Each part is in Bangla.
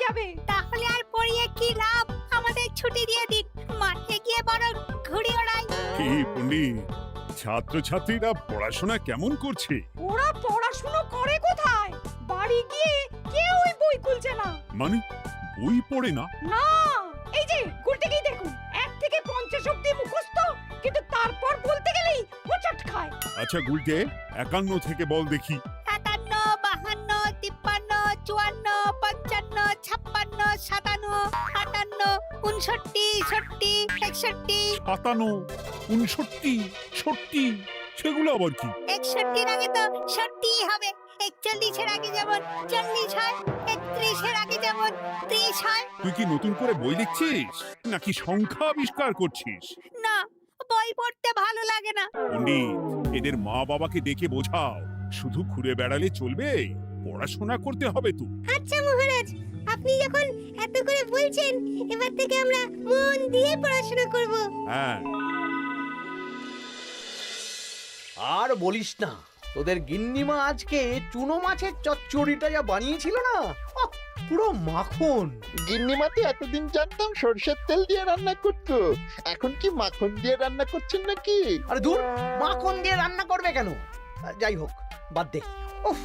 যাবে। তাহলে আর পড়িয়ে কি লাভ? আমাদের ছুটি দিয়ে দিন, মাঠে গিয়ে বরং ঘুড়ি ওড়াই। কি পণ্ডিত, ছাত্রছাত্রীরা পড়াশোনা কেমন করছে? ওরা পড়াশুনো করে কোথায়? বাড়ি গিয়ে কেউই বই খুলছে না। মানে বই পড়ে না? না, এই যে গুলটেকেই দেখুন, 1 থেকে 50 অবধি মুখস্থ, কিন্তু তারপর বলতে গেলেই হোঁচট খায়। আচ্ছা গুলটে, 51 থেকে বল দেখি। 51, 52, 53, 54, 55, 56, 57, 58, 59, 60, 61। 57, 59, 60, সেগুলো আবার কি? 61 আগে তো 60 হবে। 41 এর আগে যেমন 40 হয়, 31 এর আগে যেমন 30 হয়। তুই কি নতুন করে বই লিখছিস নাকি সংখ্যা আবিষ্কার করছিস? না, বই পড়তে ভালো লাগে না। পণ্ডিত, এদের মা বাবাকে ডেকে বোঝাও, শুধু ঘুরে বেড়ালে চলবে, পড়াশোনা করতে হবে তো। আচ্ছা মহারাজ, আপনি যখন এত করে বলছেন, এবার থেকে আমরা মন দিয়ে পড়াশোনা করব। হ্যাঁ, আর বলিস না, তোদের গিন্নিমা আজকে চুনো মাছের চচ্চড়িটা যা বানিয়েছিল না, আহ, পুরো মাখন। গিন্নিমাতে এতদিন জানতাম সরষের তেল দিয়ে রান্না করতো, এখন কি মাখন দিয়ে রান্না করছেন নাকি? আরে দূর, মাখন দিয়ে রান্না করবে কেন? যাই হোক, বাদ দে। উফ,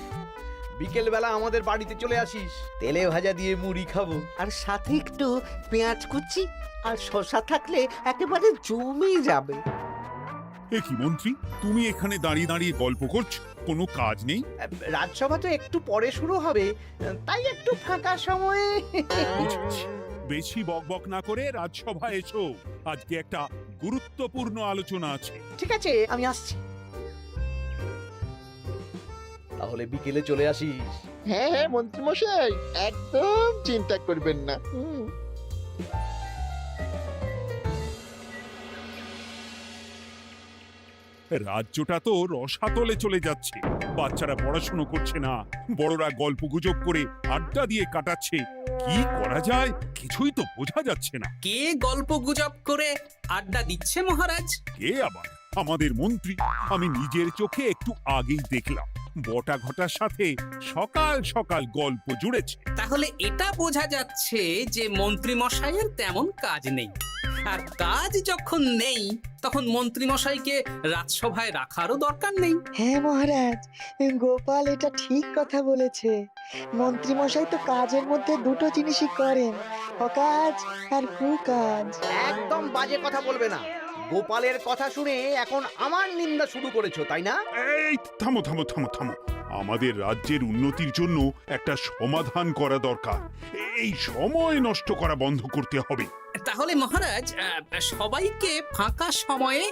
বিকেল বেলা আমাদের বাড়িতে চলে আসিস, তেলে ভাজা দিয়ে মুড়ি খাবো। আর সাথে একটু পেঁয়াজ কুচি আর শসা থাকলে একেবারে জমে যাবে। এ কি মন্ত্রী, তুমি এখানে দাঁড়িয়ে দাঁড়িয়ে গল্প করছো, কোনো কাজ নেই? রাজসভা তো একটু পরে শুরু হবে, তাই একটু ফাঁকা সময়ে। বুঝেছি। বেশি বকবক না করে রাজসভায় এসো, আজকে একটা গুরুত্বপূর্ণ আলোচনা আছে। ঠিক আছে, আমি আসছি। তাহলে বিকেলে চলে আসিস। হ্যাঁ হ্যাঁ মন্ত্রী মশাই, একদম চিন্তা করবেন না। রাজ্যটা তো রসাতলে চলে যাচ্ছে, বাচ্চারা পড়াশুনো করছে না, বড়রা গল্প গুজব করে আড্ডা দিয়ে কাটাচ্ছে। কি করা যায় কিছুই তো বোঝা যাচ্ছে না। কে গল্প গুজব করে আড্ডা দিচ্ছে মহারাজ? কে আবার? আমাদের মন্ত্রী। আমি নিজের চোখে একটু আগেই দেখলাম, বটা ঘটার সাথে সকাল সকাল গল্প জুড়েছে। তাহলে এটা বোঝা যাচ্ছে যে মন্ত্রী মশাইয়ের তেমন কাজ নেই, আর কাজ যখন নেই তখন মন্ত্রী মশাইকে রাজসভায় রাখারও দরকার নেই। হ্যাঁ মহারাজ, গোপাল এটা ঠিক কথা বলেছে। মন্ত্রী মশাই তো কাজের মধ্যে দুটো জিনিসই করেন, অকাজ আর কুকাজ। একদম বাজে কথা বলবে না। গোপালের কথা শুনে এখন আমার নিন্দা শুরু করেছো, তাই না? এই থামো থামো থামো থামো, আমাদের রাজ্যের উন্নতির জন্য একটা সমাধান করা দরকার। এই সময় নষ্ট করা বন্ধ করতে হবে। তাহলে মহারাজ, সবাইকে ফাঁকা সময়ে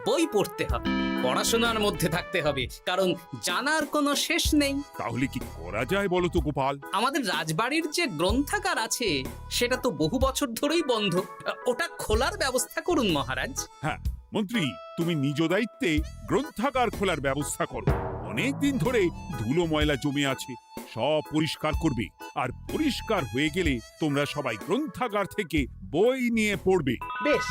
বই পড়তে হবে, পড়াশোনার মধ্যে থাকতে হবে, কারণ জানার কোনো শেষ নেই। তাহলে কি করা যায় বলো তো গোপাল? আমাদের রাজবাড়ির যে গ্রন্থাগার আছে সেটা তো বহু বছর ধরেই বন্ধ, ওটা খোলার ব্যবস্থা করুন মহারাজ। হ্যাঁ মন্ত্রী, তুমি নিজ দায়িত্বে গ্রন্থাগার খোলার ব্যবস্থা করো। অনেক দিন ধরে ধুলো ময়লা জমে আছে, সব পরিষ্কার করবে, আর পরিষ্কার হয়ে গেলে তোমরা সবাই গ্রন্থাগার থেকে বই নিয়ে পড়বে। বেশ।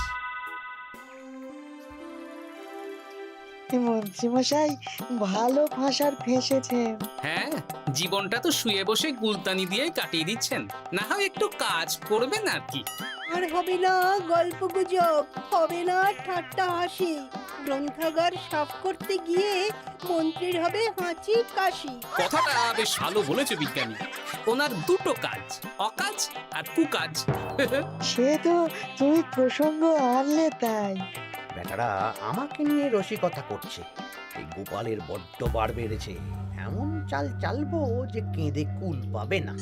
মন্ত্রী মশাই ভালো ভাষার ফেঁসেছেন। হ্যাঁ, জীবনটা তো শুয়ে বসে গুলতানি দিয়ে কাটিয়ে দিচ্ছেন, না হয় একটু কাজ করবেন আর কি। আর হবে না গল্প গুজব, হবে না ঠাট্টা হাসি। গ্রন্থাগার সাফ করতে গিয়ে মন্ত্রীর হবে হাঁচি কাশি। কথাটা বেশ ভালো বলেছে বিজ্ঞানী। ওনার দুটো কাজ, অকাজ আর কুকাজ। সে তো তুমি প্রসঙ্গ আনলে তাই। বেটারা আমাকে নিয়ে রসিকতা করছে। এই গোপালের বড্ড বার বেড়েছে, এমন চাল চালবো যে কেঁদে কুল পাবে না।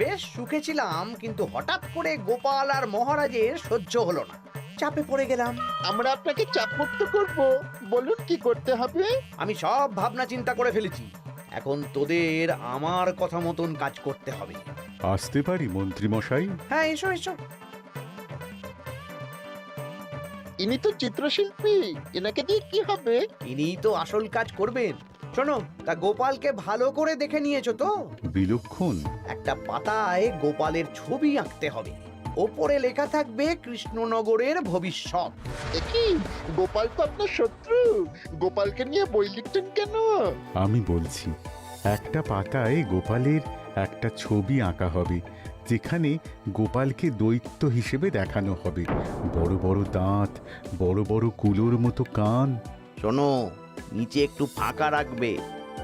বেশ সুখে ছিলাম, কিন্তু হঠাৎ করে গোপাল আর মহারাজের সহ্য হলো না, চাপে পড়ে গেলাম। আমরা আপনাকে চাপমুক্ত করব, বলুন কি করতে হবে? আমি সব ভাবনা চিন্তা করে ফেলেছি, এখন তোদের আমার কথা মতন কাজ করতে হবে। আসতে পারি মন্ত্রী মশাই? হ্যাঁ, এসো এসো। ইনি তো চিত্রশিল্পী, এনাকে দিয়ে কি হবে? ইনিই তো আসল কাজ করবেন। শোনো, তা গোপালকে ভালো করে দেখে নিয়েছো তো? বিলক্ষণ। একটা পাতায় গোপালের ছবি আঁকতে হবে, ওপরে লেখা থাকবে কৃষ্ণনগরের ভবিষ্যৎ। কি গোপাল তো আপনার শত্রু, গোপালকে নিয়ে বই লিখতেন কেন? আমি বলছি, একটা পাতায় গোপালের একটা ছবি আঁকা হবে, যেখানে গোপালকে দৈত্য হিসেবে দেখানো হবে। বড় বড় দাঁত, বড় বড় কুলোর মতো কান। শোনো, নিচে একটু ফাঁকা রাখবে,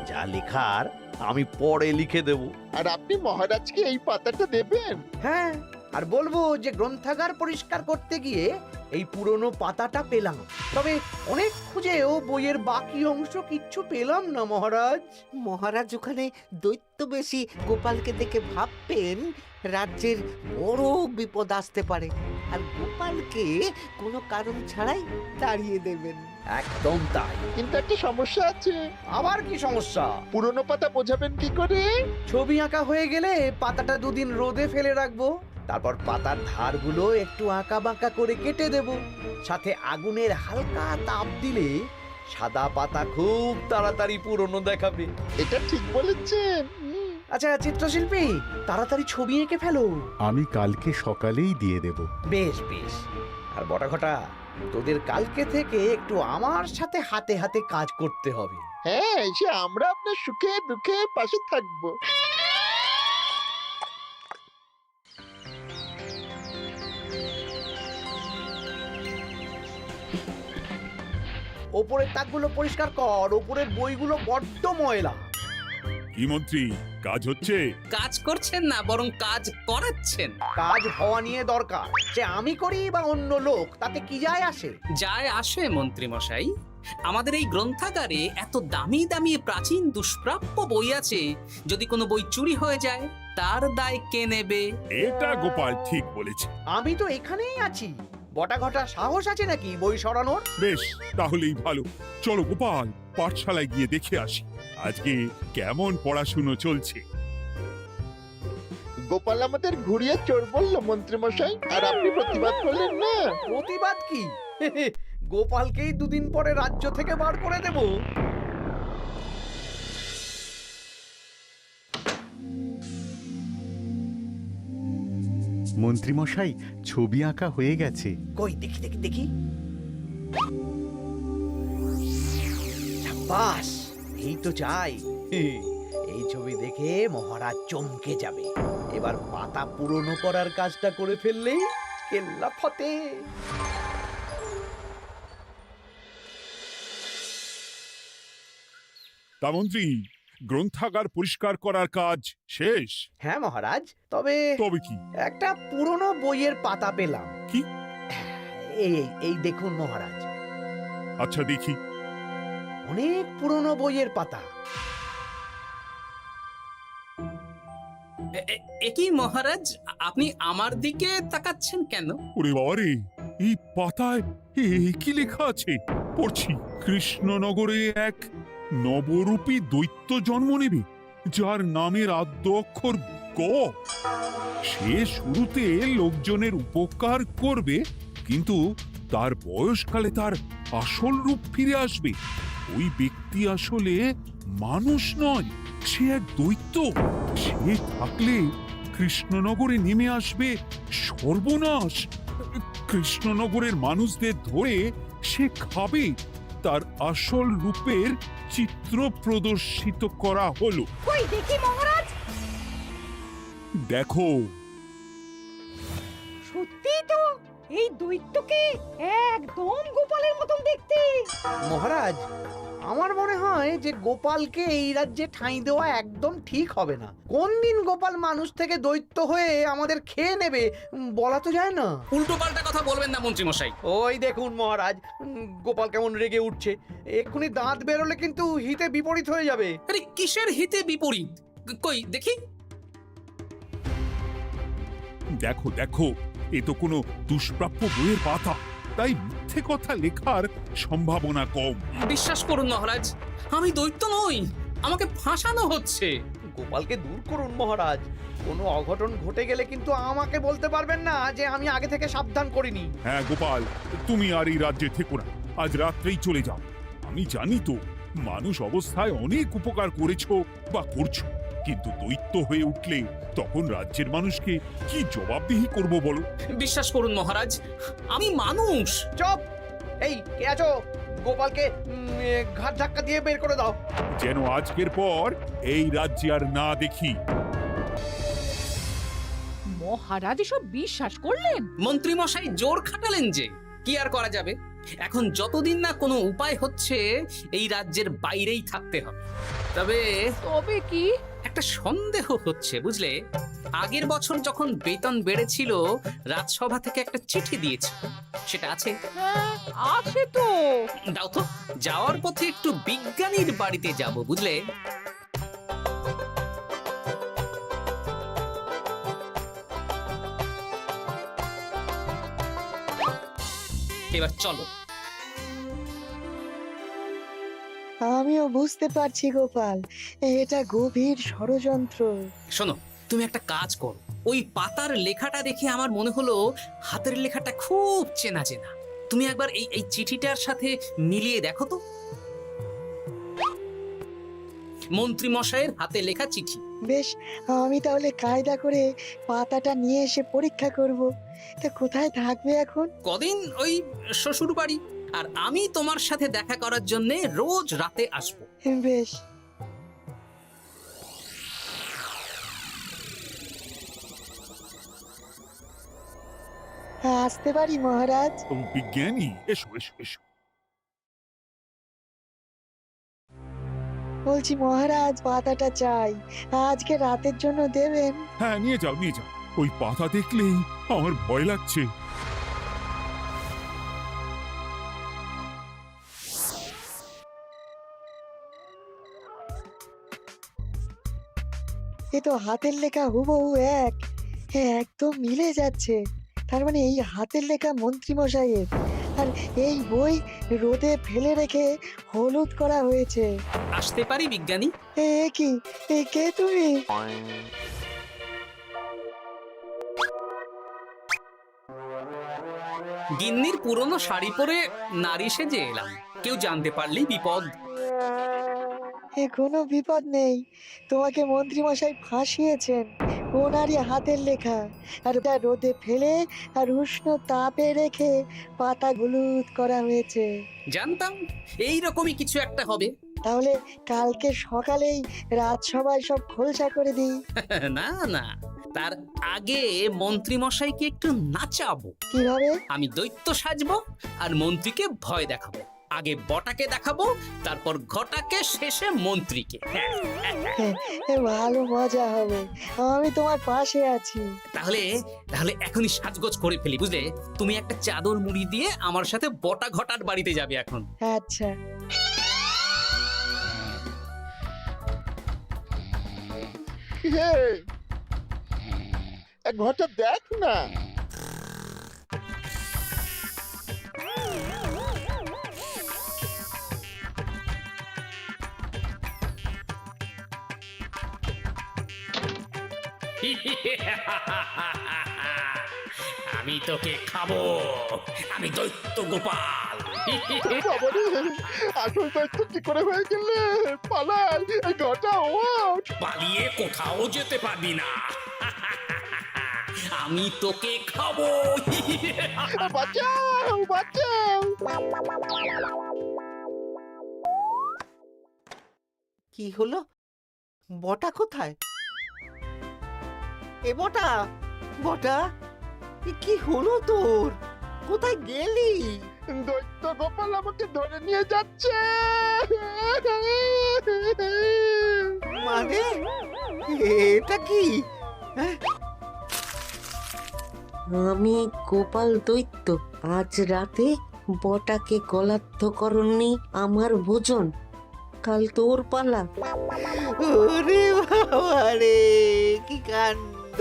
যা লেখার আমি পরে লিখে দেব। আর আপনি মহারাজকে এই পাতাটা দেবেন? হ্যাঁ, আর বলবো যে গ্রন্থাগার পরিষ্কার করতে গিয়ে এই পুরনো পাতাটা পেলাম, তবে অনেক খুঁজেও বইয়ের বাকি অংশ কিচ্ছু পেলাম না মহারাজ। মহারাজ ওখানে দৈত্য বেশি গোপালকে দেখে ভাববেন রাজ্যের বড় বিপদ আসতে পারে, আর গোপালকে কোনো কারণ ছাড়াই তাড়িয়ে দেবেন। একদম তাই। কিন্তু একটা সমস্যা আছে। আবার কি সমস্যা? পুরনো পাতা বোঝাবেন কি করে? ছবি আঁকা হয়ে গেলে পাতাটা দুদিন রোদে ফেলে রাখবো, তারপর পাতার ধারগুলো একটু আঁকা বাঁকা করে কেটে দেব, সাথে আগুনের হালকা তাপ দিলে সাদা পাতা খুব তাড়াতাড়ি পুরনো দেখাবে। এটা ঠিক বলেছেন। আচ্ছা চিত্রশিল্পী, তাড়াতাড়ি ছবি এঁকে ফেলো। আমি কালকে সকালেই দিয়ে দেব। বেশ বেশ। আর বটাঘটা, তোদের কালকে থেকে একটু আমার সাথে হাতে হাতে কাজ করতে হবে। হ্যাঁ, সে আমরা আপনার সুখে দুঃখে পাশে থাকবো। ওপরের তাকগুলো পরিষ্কার কর, ওপরের বইগুলো বড্ড ময়লা। কি মন্ত্রী, কাজ হচ্ছে? কাজ করছেন না, বরং কাজ করাচ্ছেন। কাজ হওয়া নিয়ে দরকার, সে আমি করি বা অন্য লোক, তাতে কি যায় আসে? যায় আসে মন্ত্রী মশাই। আমাদের এই গ্রন্থাগারে এত দামি দামি প্রাচীন দুষ্প্রাপ্য বই আছে, যদি কোনো বই চুরি হয়ে যায় তার দায় কে নেবে? এটা গোপাল ঠিক বলেছে। আমি তো এখানেই আছি, বটাঘটা সাহস আছে নাকি বই সরানোর? বেশ, তাহলেই ভালো। চলো গোপাল, পাঠশালায় গিয়ে দেখে আসি আজকে কেমন পড়াশুনো চলছে। গোপাল আমাদের ঘুরিয়ে চোর বললো মন্ত্রী মশাই, আর আপনি প্রতিবাদ করলেন না। প্রতিবাদ কি? গোপালকেই দুদিন পরে রাজ্য থেকে বার করে দেব। মন্ত্রীমশাই, ছবি আঁকা হয়ে গেছে। কই দেখি দেখি দেখি। সাব্বাস, এই তো চাই। এই ছবি দেখে মহারাজ চমকে যাবে। এবার পাতা পুরনো করার কাজটা করে ফেললেই কেল্লা ফতে। তা মন্ত্রী, গ্রন্থাগার পরিষ্কার করার কাজ শেষ? হ্যাঁ মহারাজ, তবে তবে কি? একটা পুরনো বইয়ের পাতা পেলাম। কি? এই এই এই দেখুন মহারাজ, আচ্ছা দেখি। অনেক পুরনো বইয়ের পাতা। একই মহারাজ, আপনি আমার দিকে তাকাচ্ছেন কেন? ওরে বাবারে, এই পাতায় কি লেখা আছে? পড়ছি, কৃষ্ণনগরে এক নবরূপী দৈত্য জন্ম নেবে, যার নামের আদ্য অক্ষর গ। সে শুরুতে লোকজনের উপকার করবে, কিন্তু তার বয়সকালে তার আসল রূপ ফিরে আসবে। ওই ব্যক্তি আসলে মানুষ নয়, সে এক দৈত্য। সে থাকলে কৃষ্ণনগরে নেমে আসবে সর্বনাশ। কৃষ্ণনগরের মানুষদের ধরে সে খাবে। তার আসল রূপের চিত্র প্রদর্শিত করা হলো। কই দেখি মহারাজ। দেখো, সত্যি তো, এই দৈত্যকে একদম গোপালের মতন দেখতে। মহারাজ, আমার মনে হয় যে গোপালকে এই রাজ্যে ঠাঁই দেওয়া একদম ঠিক হবে না। কোন দিন গোপাল মানুষ থেকে দৈত্য হয়ে আমাদের খেয়ে নেবে বলা তো যায় না। উল্টো পাল্টা কথা বলবেন না মন্ত্রী মশাই। ওই দেখুন মহারাজ, গোপাল কেমন রেগে উঠছে। এক্ষুনি দাঁত বেরোলে কিন্তু হিতে বিপরীত হয়ে যাবে। আরে কিসের হিতে বিপরীত? কই দেখি। দেখো দেখো, এ তো কোনো দুষ্প্রাপ্য বইয়ের পাতা, তাই মিথ্যে কথা লেখার সম্ভাবনা কম। বিশ্বাস করুন মহারাজ, আমি দৈত্য নই, আমাকে ফাঁসানো হচ্ছে। গোপালকে দূর করুন মহারাজ, কোনো অঘটন ঘটে গেলে কিন্তু আমাকে বলতে পারবেন না যে আমি আগে থেকে সাবধান করিনি। হ্যাঁ গোপাল, তুমি আর এই রাজ্যে থেকো না, আজ রাত্রেই চলে যাও। আমি জানি তো, মানুষ অবস্থায় অনেক উপকার করেছো বা করছো, কিন্তু দৈত্য হয়ে উঠলে তখন রাজ্যের মানুষকে কি জবাবদিহি করব বলো? বিশ্বাস করুন মহারাজ, আমি মানুষ। চুপ! এই কে আছো? গোপালকে ঘাট ধাক্কা দিয়ে বের করে দাও। যেন আজকের পর এই রাজ্যে আর না দেখি। মহারাজ এসব বিশ্বাস করলেন? মন্ত্রী মশাই জোর খাটালেন যে, কি আর করা যাবে। এখন যতদিন না কোনো উপায় হচ্ছে, এই রাজ্যের বাইরেই থাকতে হবে। তবে তবে কি? একটা সন্দেহ হচ্ছে বুঝলে। আগের বছর যখন বেতন বেড়েছিল, রাজসভা থেকে একটা চিঠি দিয়েছে, সেটা আছে? হ্যাঁ, আছে তো। দাও তো, যাওয়ার পথে একটু বিজ্ঞানীর বাড়িতে যাব বুঝলে। এবার চলো। আমিও বুঝতে পারছি গোপাল, এটা গভীর ষড়যন্ত্র। শোনো, তুমি একটা কাজ করো। ওই পাতার লেখাটা দেখে আমার মনে হলো হাতের লেখাটা খুব চেনা চেনা। তুমি একবার এই চিঠিটার সাথে মিলিয়ে দেখো তো। মন্ত্রী মশাইয়ের হাতে লেখা চিঠি। বেশ, আমি তাহলে কায়দা করে পাতাটা নিয়ে এসে পরীক্ষা করব। তা কোথায় থাকবে এখন? কদিন ওই শ্বশুর বাড়ি, আর আমি তোমার সাথে দেখা করার জন্য রোজ রাতে আসবো। বেশ। আসতে পারি মহারাজ? বিজ্ঞানী, এসো এসো এসো। বলছি মহারাজ, পাতাটা চাই, আজকে রাতের জন্য দেবেন? হ্যাঁ, নিয়ে যাও নিয়ে যাও। ওই পাতা দেখলেই আমার ভয় লাগছে। এ তো হাতের লেখা হুবহু এক। একদম মিলে যাচ্ছে। তার মানে এই হাতের লেখা মন্ত্রী মশাইয়ের, আর এই বই রোদে ফেলে রেখে হলুদ করা হয়েছে। আসতে পারি বিজ্ঞানী? এ কি, এ কে তুমি? গিন্নির পুরনো শাড়ি পরে নারী সেজে এলাম, কেউ জানতে পারলেই বিপদ। এ কোনো বিপদ নেই, তোমাকে মন্ত্রী মশাই ফাঁসিয়েছেন। ওনারই হাতের লেখা, আর ওটা রোদে ফেলে আর উষ্ণ তাপে রেখে পাতা হলুদ করা হয়েছে। জানতাম এইরকমই কিছু একটা হবে। তাহলে কালকে সকালেই রাজসভায় সব খোলসা করে দিই। না না, তার আগে মন্ত্রী মশাইকে একটু নাচাবো। কিভাবে? আমি দৈত্য সাজবো আর মন্ত্রীকে ভয় দেখাবো। আগে বটাকে দেখাবো, তারপর ঘটাকে, শেষে মন্ত্রীকে। ভালো মজা হবে, আমি তোমার পাশে আছি। তাহলে তাহলে এখনই সাজগোজ করে ফেলি বুঝলে। তুমি একটা চাদর মুড়ি দিয়ে আমার সাথে বটা ঘটার বাড়িতে যাবে এখন। আচ্ছা। হে, এক ঘরটা দেখ না। আমি তোকে খাবো, আমি দৈত্য গোপাল। বাবারে, আসল দায়িত্ব কি করে হয়ে গেলে? পালাই, এই ঘরটা ওঠ। পালিয়ে কোথাও যেতে পারবি না। আমি তোকে খাবো। বাঁচাও বাঁচাও। কি হলো? বটা কোথায়? এ বটা, বটা, এ কি হলো তোর? কোথায় গেলি? দৈত্য গোপাল আমাকে ধরে নিয়ে যাচ্ছে। মানে এটা কি? আমি গোপাল দৈত্য, আজ রাতে বটাকে গলার্ধকরণী আমার ভোজন, কাল তোর পালা। ওরে বাবা রে, কি কাণ্ড!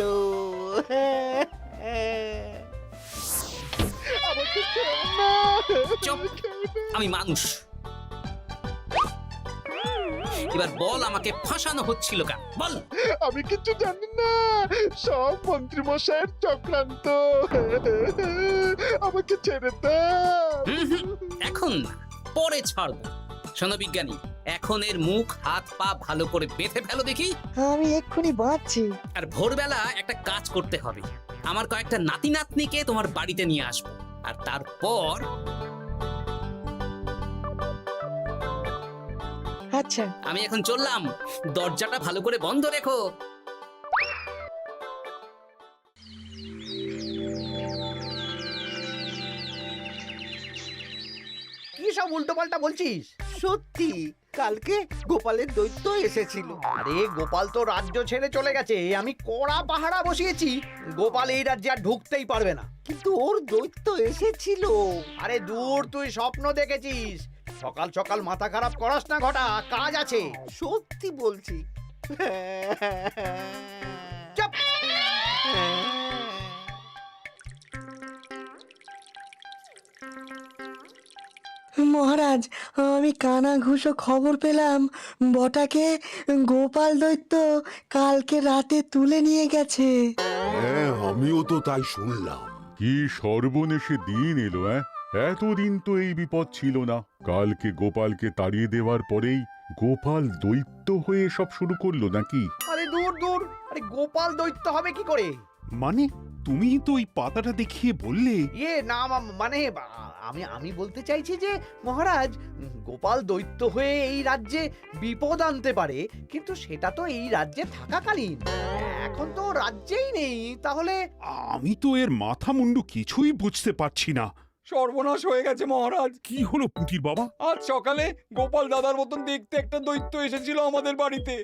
আমাকে খেও না। চুপ, আমি মানুষ। এবার বল, আমাকে ফাঁসানো হচ্ছিল কেন? বল। আমি কিছু জানি না, সব মন্ত্রী মশাইয়ের চক্রান্ত। আমাকে ছেড়ে দাও। এখন না, পরে ছাড়বো। শোনো বিজ্ঞানী, এখন এর মুখ হাত পা ভালো করে বেঁধে ফেলো দেখি। আমি এক্ষুনি বাঁচছি। আর ভোরবেলা একটা কাজ করতে হবে, আমার কয়েকটা নাতি নাতনিকে তোমার বাড়িতে নিয়ে আসবো, আর তারপর আচ্ছা, আমি এখন চললাম, দরজাটা ভালো করে বন্ধ রেখো। কি সব উল্টো পাল্টা বলছিস? সত্যি কালকে গোপালের দৈত্য এসেছিল। আরে গোপাল তো রাজ্য ছেড়ে চলে গেছে, আমি কড়া পাহারা বসিয়েছি। গোপাল এই রাজ্যে আর ঢুকতেই পারবে না। কিন্তু ওর দৈত্য এসেছিল। আরে দূর, তুই স্বপ্ন দেখেছিস। সকাল সকাল মাথা খারাপ করাস না ঘটা, কাজ আছে। সত্যি বলছি। চুপ! মহারাজ, আমি কানা ঘুষো খবর পেলাম বটাকে গোপাল দৈত্য কালকে রাতে তুলে নিয়ে গেছে। হ্যাঁ, আমিও তো তাই শুনলাম। কি সর্বনেশে দিন এলো! এতদিন তো এই বিপদ ছিল না। কালকে গোপালকে তাড়িয়ে দেওয়ার পরেই গোপাল দৈত্য হয়ে সব শুরু করলো নাকি? আরে দূর দূর, আরে গোপাল দৈত্য হবে কি করে? মানে তুমি তো ওই পাতাটা দেখিয়ে বললে। না মানে আমি বলতে চাইছি যে মহারাজ, গোপাল দৈত্য হয়ে এই রাজ্যে বিপদ আনতে পারে, কিন্তু সেটা তো এই রাজ্যে থাকাকালীন। এখন তো রাজ্যেই নেই, তাহলে আমি তো এর মাথা মুন্ডু কিছুই বুঝতে পারছি না। সর্বনাশ হয়ে গেছে মহারাজ। কি হলো পুটির বাবা? আজ সকালে গোপাল দাদার মতন দেখতে একটা দৈত্য এসেছিল আমাদের বাড়িতে,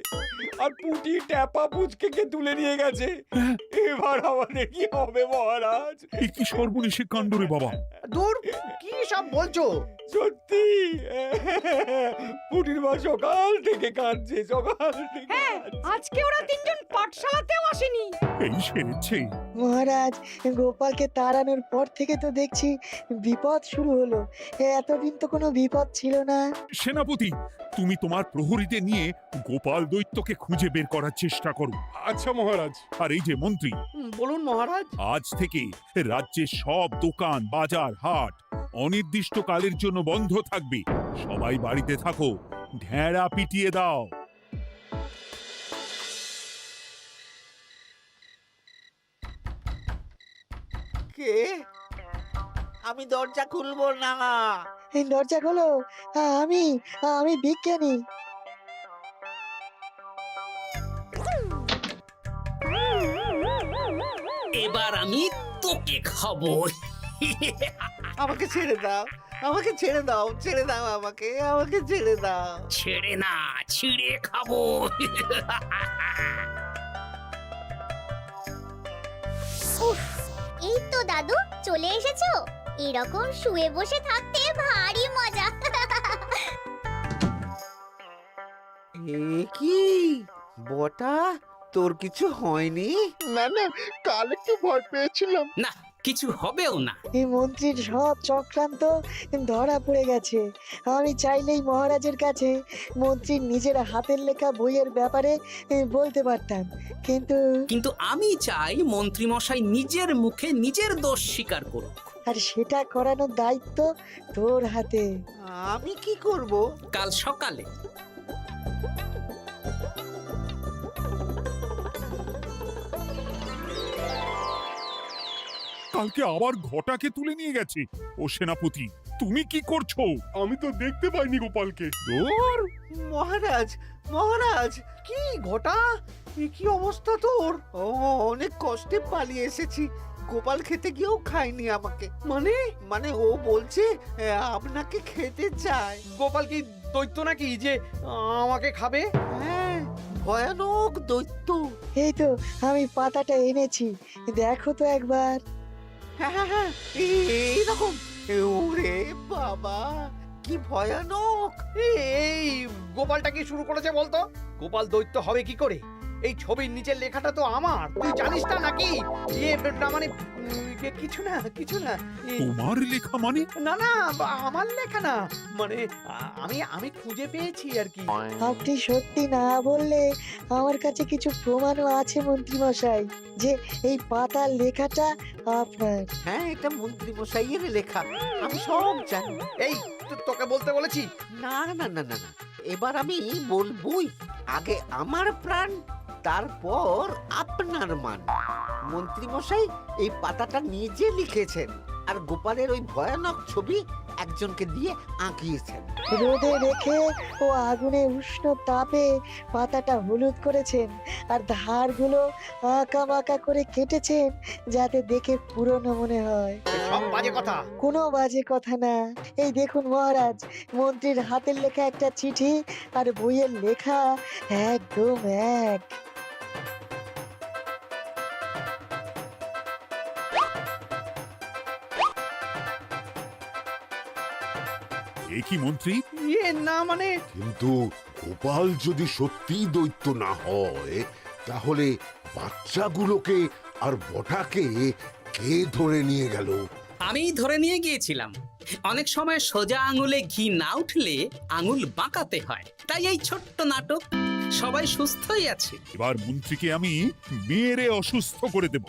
আর পুটি ট্যাপা পুচকে তুলে নিয়ে গেছে। এবার আমাদের কি হবে মহারাজ? এ কি সর্বনেশে কাণ্ড রে বাবা! দূর, কি সব বলছো? সত্যি পুটির মা সকাল থেকে কাঁদছে, সকাল থেকে। আজকে ওরা তিনজন পাঠশালাতেও আসেনি। এই সেরেছে। মহারাজ, গোপালকে তাড়ানোর পর থেকে তো দেখছি বিপদ শুরু হলো। এতদিন তো কোনো বিপদ ছিল না। সেনাপতি, তুমি তোমার প্রহরীদের নিয়ে গোপাল দৈত্যকে খুঁজে বের করার চেষ্টা করো। আচ্ছা মহারাজ। আর এই যে মন্ত্রী, বলুন মহারাজ। আজ থেকে রাজ্যের সব দোকান, বাজার, হাট অনির্দিষ্টকালের জন্য বন্ধ থাকবে। সবাই বাড়িতে থাকো, ঢেঁড়া পিটিয়ে দাও। কে? আমি দরজা খুলবো না। এই দরজা খোলো। আমি আমি বিজ্ঞানী। এবার আমি তোকে খাবো। আমাকে ছেড়ে দাও, আমাকে ছেড়ে দাও, ছেড়ে দাও, আমাকে আমাকে ছেড়ে দাও। ছেড়ে না, ছিঁড়ে খাবো। এই তো দাদু চলে এসেছো। এরকম শুয়ে বসে থাকতে ভারী মজা। এ কি বটা, তোর কিছু হয়নি? না না, কাল একটু ভয় পেয়েছিলাম। না, কিছু হবেও না। এই মন্ত্রীর সব চক্রান্ত ধরা পড়ে গেছে। আমি চাইলেই মহারাজের কাছে মন্ত্রীর নিজের হাতের লেখা বইয়ের ব্যাপারে বলতে পারতাম, কিন্তু আমি চাই মন্ত্রী মশাই নিজের মুখে নিজের দোষ স্বীকার করুক। আর সেটা করানোর দায়িত্ব তোর হাতে। আমি কি করব? কাল সকালে কালকে আবার ঘটাকে তুলে নিয়ে গেছে। ও সেনাপতি, তুমি কি করছো? আমি তো দেখতে পাইনি গোপালকে। দূর! মহারাজ, মহারাজ, কি ঘটা, কি অবস্থা তোর? ও অনেক কষ্টে পালিয়ে এসেছি। গোপাল খেতে গিয়েও খায়নি আমাকে। মানে মানে ও বলছে আপনাকে খেতে চায়। গোপাল কি দৈত্য নাকি যে আমাকে খাবে? হ্যাঁ, ভয়ানক দৈত্য। এই তো আমি পাতাটা এনেছি, দেখো তো একবার। হ্যাঁ হ্যাঁ হ্যাঁ, এইরকম। ওরে বাবা, কি ভয়ানক! এই গোপালটা কি শুরু করেছে বলতো? গোপাল দৈত্য হবে কি করে? এই ছবির নিচের লেখাটা তো আমার, তুই জানিস না নাকি? না মানে কিছু না, কিছু না। তোমার লেখা মানে? না না, আমার লেখা না, মানে আমি খুঁজে পেয়েছি আর কি। আপনি সত্যি না বললে আমার কাছে কিছু প্রমাণও আছে মন্ত্রী মশাই, যে এই পাতার লেখাটা আপনার। হ্যাঁ, এটা মন্ত্রী মশাইয়ের লেখা, আমি সব জানি। এই তোকে বলতে বলেছি। না না না না না, এবার আমি বলবই, আগে আমার প্রাণ, তারপর আপনার মান। মন্ত্রী মশাই এই পাতাটা নিজে লিখেছেন আর গোপালের ওই ভয়ানক ছবি একজনকে দিয়ে আঁকিয়েছেন। রোদে রেখে ও আগুনে উষ্ণ তাপে পাতাটা হলুদ করেছেন আর ধারগুলো আঁকা বাঁকা করে কেটেছেন যাতে দেখে পুরনো মনে হয়। সব বাজে কথা। কোনো বাজে কথা না। এই দেখুন মহারাজ, মন্ত্রীর হাতের লেখা একটা চিঠি আর বইয়ের লেখা একদম এক। এ কি মন্ত্রী? ইয়ে না মানে কিন্তু গোপাল যদি সত্যিই দৈত্য না হয় তাহলে বাচ্চাগুলোকে আর বটাকে কে ধরে নিয়ে গেল? আমি ধরে নিয়ে গিয়েছিলাম। অনেক সময় সোজা আঙুলে ঘি না উঠলে আঙুল বাঁকাতে হয়, তাই এই ছোট্ট নাটক। সবাই সুস্থই আছে। এবার মন্ত্রীকে আমি মেরে অসুস্থ করে দেব।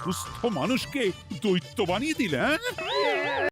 সুস্থ মানুষকে দৈত্য বানিয়ে দিলে, হ্যাঁ?